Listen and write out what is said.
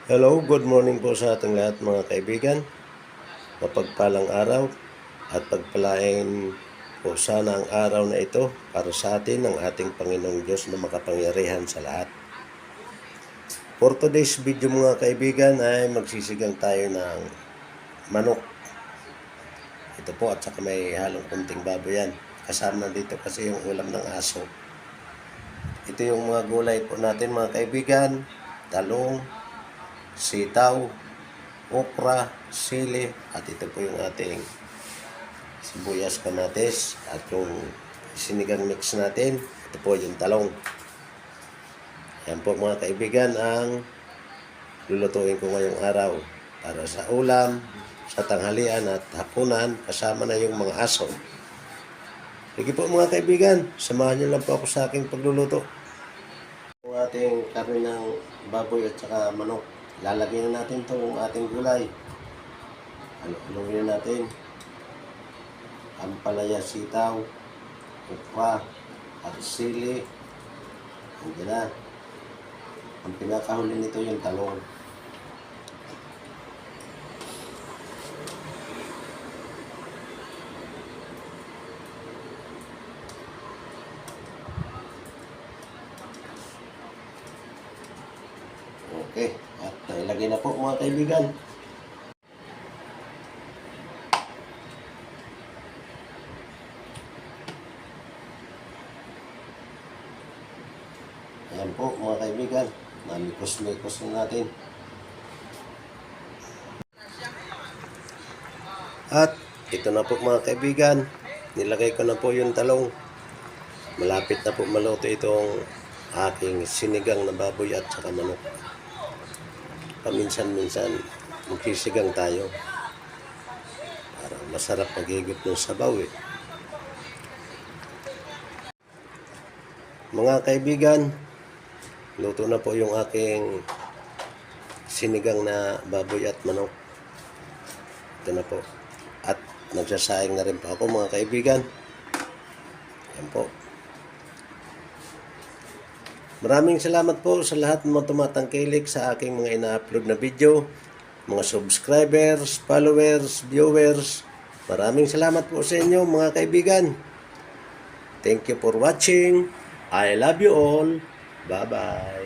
Hello, good morning po sa ating lahat mga kaibigan. Mapagpalang araw at pagpalain po sana ang araw na ito para sa atin ng ating Panginoong Diyos na makapangyarihan sa lahat. For today's video mga kaibigan ay magsisigang tayo ng manok. Ito po at saka may halong kunting baboy yan. Kasama dito kasi yung ulam ng aso. Ito yung mga gulay po natin mga kaibigan. Talong, sitaw, okra, sili, at ito po yung ating sibuyas, kamatis, at yung sinigang mix natin. Ito po yung talong. Yan po mga kaibigan ang lulutuin ko ngayong araw para sa ulam, sa tanghalian at hapunan, kasama na yung mga aso. Sige po mga kaibigan, samahan niyo lang po ako sa aking pagluluto. Ang ating karne ng baboy at saka manok. Lalagyan na natin itong ating gulay. Haluin na natin. Ampalaya, sitaw, ukra, at sili. Andiyan na. Ang pinakahuli nito yung talong. Okay. At nailagay na po mga kaibigan. Ayan po mga kaibigan. Namikos-mikos na natin. At ito na po mga kaibigan. Nilagay ko na po yung talong. Malapit na po maluto itong aking sinigang na baboy at saka manok. Paminsan-minsan magsisigang tayo para masarap magigit ng sabaw Mga kaibigan, luto na po yung aking sinigang na baboy at manok. Ito na po. At nagsasaing na rin po ako mga kaibigan. Yan po. Maraming salamat po sa lahat ng mga tumatangkilik sa aking mga ina-upload na video, mga subscribers, followers, viewers. Maraming salamat po sa inyo mga kaibigan. Thank you for watching. I love you all. Bye-bye.